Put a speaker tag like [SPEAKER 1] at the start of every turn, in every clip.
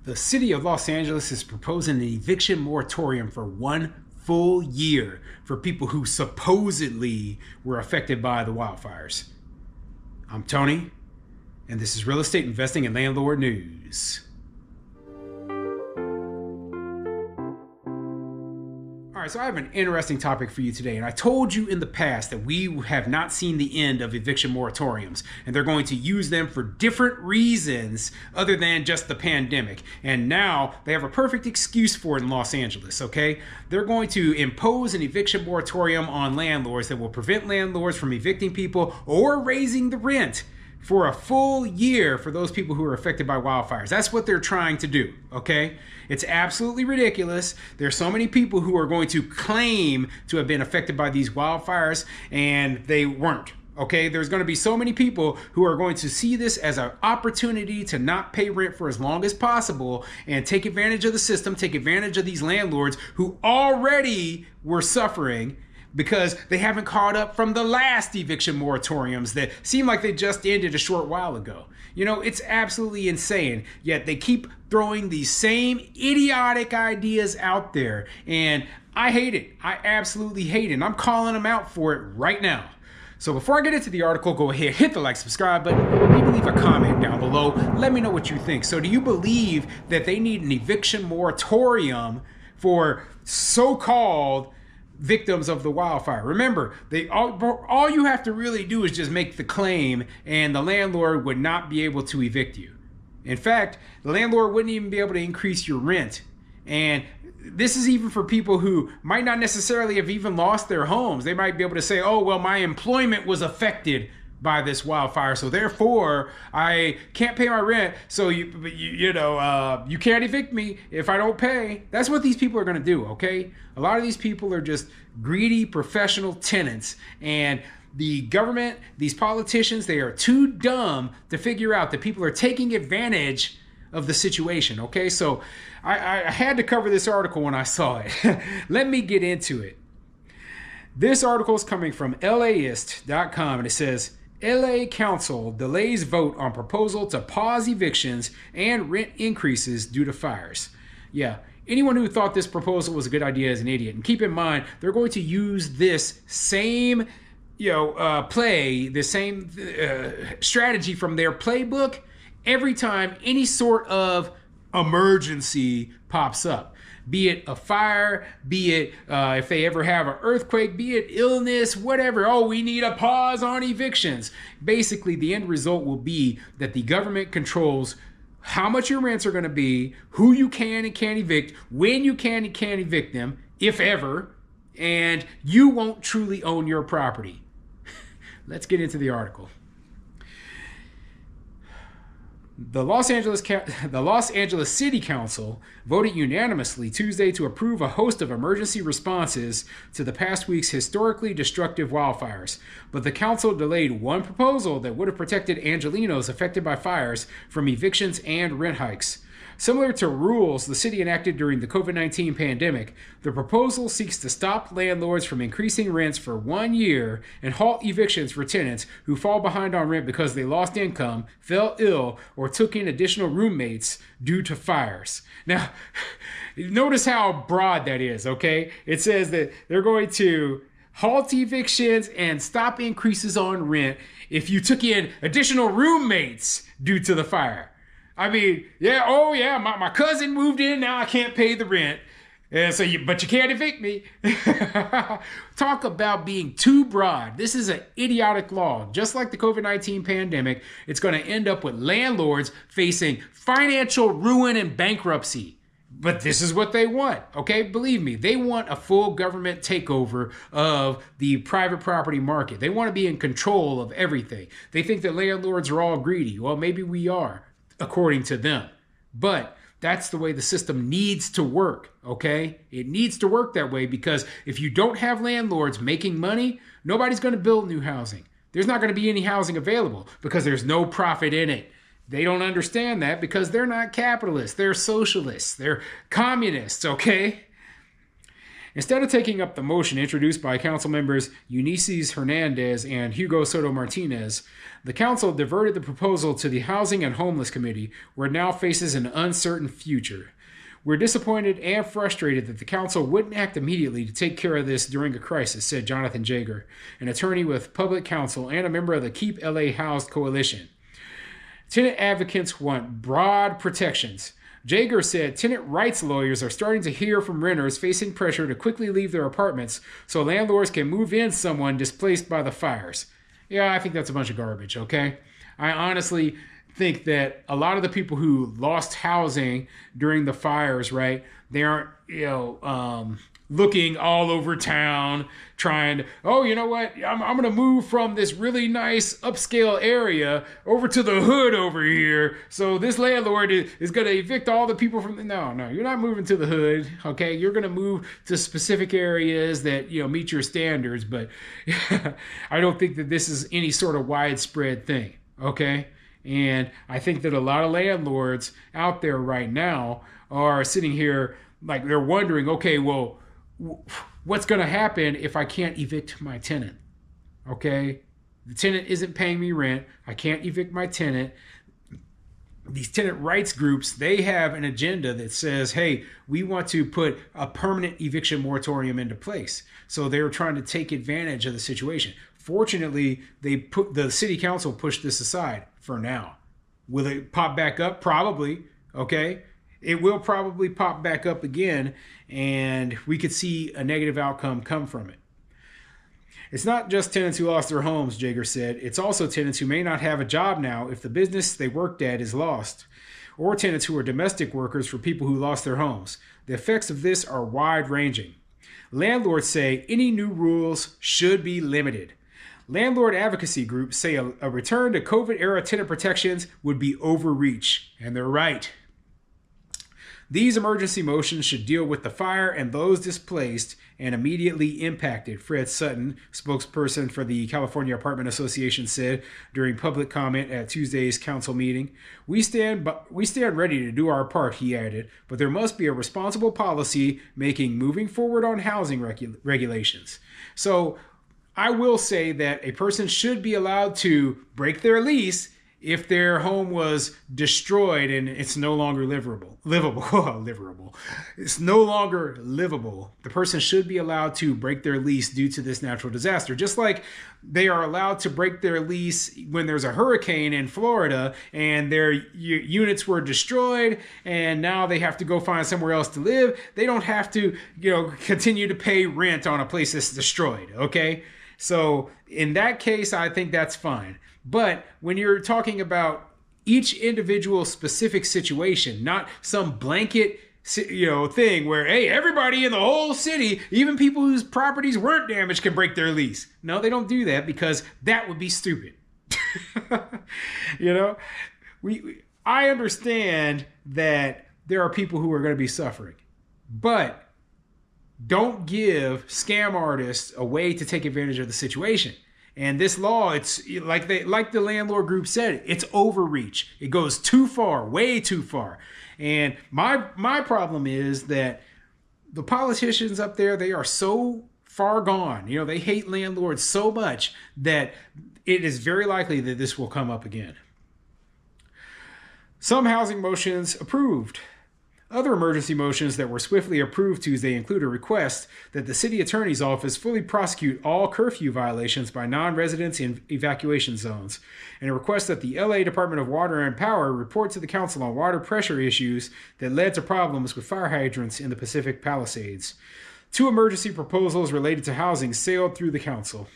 [SPEAKER 1] The city of Los Angeles is proposing an eviction moratorium for 1 full year for people who supposedly were affected by the wildfires. I'm Tony, and this is Real Estate Investing and Landlord News. All right, so I have an interesting topic for you today, and I told you in the past that we have not seen the end of eviction moratoriums, and they're going to use them for different reasons other than just the pandemic. And now they have a perfect excuse for it in Los Angeles, okay? They're going to impose an eviction moratorium on landlords that will prevent landlords from evicting people or raising the rent for a full year for those people who are affected by wildfires. That's what they're trying to do, okay? It's absolutely ridiculous. There's so many people who are going to claim to have been affected by these wildfires, and they weren't, okay? There's going to be so many people who are going to see this as an opportunity to not pay rent for as long as possible and take advantage of the system, take advantage of these landlords who already were suffering because they haven't caught up from the last eviction moratoriums that seem like they just ended a short while ago. You know, it's absolutely insane, yet they keep throwing these same idiotic ideas out there, and I hate it. I absolutely hate it, and I'm calling them out for it right now. So before I get into the article, go ahead, hit the like, subscribe button, maybe leave a comment down below. Let me know what you think. So do you believe that they need an eviction moratorium for so-called victims of the wildfire? Remember, all you have to really do is just make the claim, and the landlord would not be able to evict you. In fact, the landlord wouldn't even be able to increase your rent. And this is even for people who might not necessarily have even lost their homes. They might be able to say, oh, well, my employment was affected by this wildfire, so therefore I can't pay my rent, so you can't evict me if I don't pay. That's what these people are going to do, okay? A lot of these people are just greedy professional tenants, and the government, these politicians, they are too dumb to figure out that people are taking advantage of the situation, okay? So I had to cover this article when I saw it. Let me get into it. This article is coming from LAist.com, and it says, LA Council delays vote on proposal to pause evictions and rent increases due to fires. Yeah, anyone who thought this proposal was a good idea is an idiot. And keep in mind, they're going to use this same, strategy from their playbook every time any sort of emergency pops up. Be it a fire, be it if they ever have an earthquake, be it illness, whatever. Oh, we need a pause on evictions. Basically, the end result will be that the government controls how much your rents are going to be, who you can and can't evict, when you can and can't evict them, if ever, and you won't truly own your property. Let's get into the article. The Los Angeles City Council voted unanimously Tuesday to approve a host of emergency responses to the past week's historically destructive wildfires, but the council delayed one proposal that would have protected Angelenos affected by fires from evictions and rent hikes. Similar to rules the city enacted during the COVID-19 pandemic, the proposal seeks to stop landlords from increasing rents for 1 year and halt evictions for tenants who fall behind on rent because they lost income, fell ill, or took in additional roommates due to fires. Now, notice how broad that is, okay? It says that they're going to halt evictions and stop increases on rent if you took in additional roommates due to the fire. I mean, my cousin moved in, now I can't pay the rent. But you can't evict me. Talk about being too broad. This is an idiotic law. Just like the COVID-19 pandemic, it's going to end up with landlords facing financial ruin and bankruptcy. But this is what they want, okay? Believe me, they want a full government takeover of the private property market. They want to be in control of everything. They think that landlords are all greedy. Well, maybe we are, according to them. But that's the way the system needs to work, okay? It needs to work that way because if you don't have landlords making money, nobody's going to build new housing. There's not going to be any housing available because there's no profit in it. They don't understand that because they're not capitalists. They're socialists. They're communists, okay? Instead of taking up the motion introduced by council members Eunices Hernandez and Hugo Soto Martinez, the council diverted the proposal to the Housing and Homeless Committee, where it now faces an uncertain future. We're disappointed and frustrated that the council wouldn't act immediately to take care of this during a crisis, said Jonathan Jager, an attorney with public counsel and a member of the Keep LA Housed Coalition. Tenant advocates want broad protections. Jager said tenant rights lawyers are starting to hear from renters facing pressure to quickly leave their apartments so landlords can move in someone displaced by the fires. Yeah, I think that's a bunch of garbage, okay? I honestly think that a lot of the people who lost housing during the fires, right, they aren't, looking all over town trying to, oh, you know what, I'm going to move from this really nice upscale area over to the hood over here. So this landlord is going to evict all the people from the, no, you're not moving to the hood. Okay. You're going to move to specific areas that, meet your standards. But I don't think that this is any sort of widespread thing. Okay. And I think that a lot of landlords out there right now are sitting here like they're wondering, okay, well, what's going to happen if I can't evict my tenant? Okay, the tenant isn't paying me rent. I can't evict my tenant. These tenant rights groups, they have an agenda that says, hey, we want to put a permanent eviction moratorium into place. So they're trying to take advantage of the situation. Fortunately, the city council pushed this aside for now. Will it pop back up? Probably. Okay. It will probably pop back up again, and we could see a negative outcome come from it. It's not just tenants who lost their homes, Jager said. It's also tenants who may not have a job now if the business they worked at is lost, or tenants who are domestic workers for people who lost their homes. The effects of this are wide-ranging. Landlords say any new rules should be limited. Landlord advocacy groups say a return to COVID-era tenant protections would be overreach, and they're right. These emergency motions should deal with the fire and those displaced and immediately impacted, Fred Sutton, spokesperson for the California Apartment Association, said during public comment at Tuesday's council meeting. We stand ready to do our part, he added, but there must be a responsible policy making moving forward on housing regulations. So I will say that a person should be allowed to break their lease if their home was destroyed and it's no longer livable. It's no longer livable. The person should be allowed to break their lease due to this natural disaster. Just like they are allowed to break their lease when there's a hurricane in Florida and their units were destroyed and now they have to go find somewhere else to live. They don't have to, continue to pay rent on a place that's destroyed. Okay. So in that case, I think that's fine. But when you're talking about each individual specific situation, not some blanket, thing where, hey, everybody in the whole city, even people whose properties weren't damaged, can break their lease. No, they don't do that because that would be stupid. I understand that there are people who are going to be suffering, but don't give scam artists a way to take advantage of the situation. And this law, it's like the landlord group said, it's overreach. It goes too far, way too far. And my problem is that the politicians up there, they are so far gone. They hate landlords so much that it is very likely that this will come up again. Some housing motions approved. Other emergency motions that were swiftly approved Tuesday include a request that the city attorney's office fully prosecute all curfew violations by non-residents in evacuation zones, and a request that the LA Department of Water and Power report to the council on water pressure issues that led to problems with fire hydrants in the Pacific Palisades. 2 emergency proposals related to housing sailed through the council.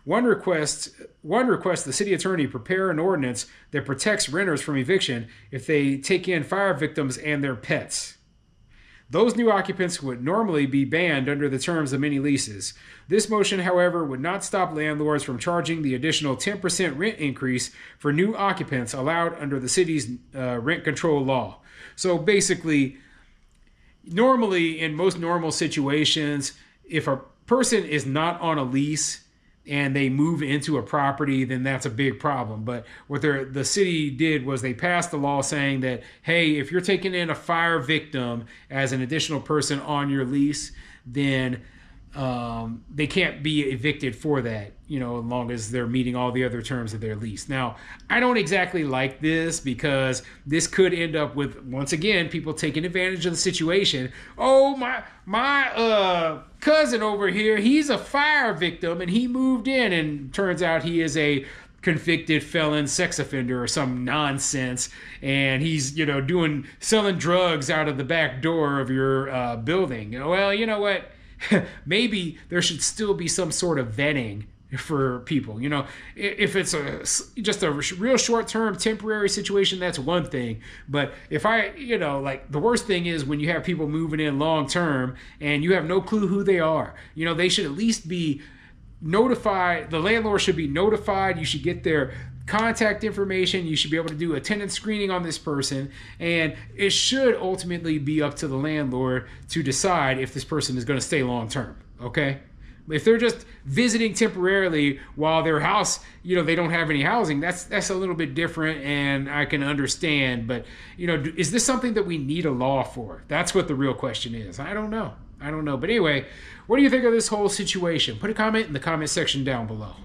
[SPEAKER 1] One requests the city attorney prepare an ordinance that protects renters from eviction if they take in fire victims and their pets. Those new occupants would normally be banned under the terms of many leases. This motion, however, would not stop landlords from charging the additional 10% rent increase for new occupants allowed under the city's rent control law. So basically, normally in most normal situations, if a person is not on a lease, and they move into a property, then that's a big problem. But what the city did was they passed a law saying that, hey, if you're taking in a fire victim as an additional person on your lease, then they can't be evicted for that, as long as they're meeting all the other terms of their lease. Now, I don't exactly like this because this could end up with, once again, people taking advantage of the situation. Oh, my cousin over here, he's a fire victim and he moved in, and turns out he is a convicted felon sex offender or some nonsense, and he's selling drugs out of the back door of your building. Well, you know what? Maybe there should still be some sort of vetting for people. If it's just a real short-term temporary situation, that's one thing. But if the worst thing is when you have people moving in long-term and you have no clue who they are. They should at least be notified. The landlord should be notified. You should get their contact information. You should be able to do a tenant screening on this person, and it should ultimately be up to the landlord to decide if this person is going to stay long term. Okay, if they're just visiting temporarily while their house, they don't have any housing, that's a little bit different, and I can understand. But is this something that we need a law for? That's what the real question is. I don't know. But anyway, what do you think of this whole situation? Put a comment in the comment section down below.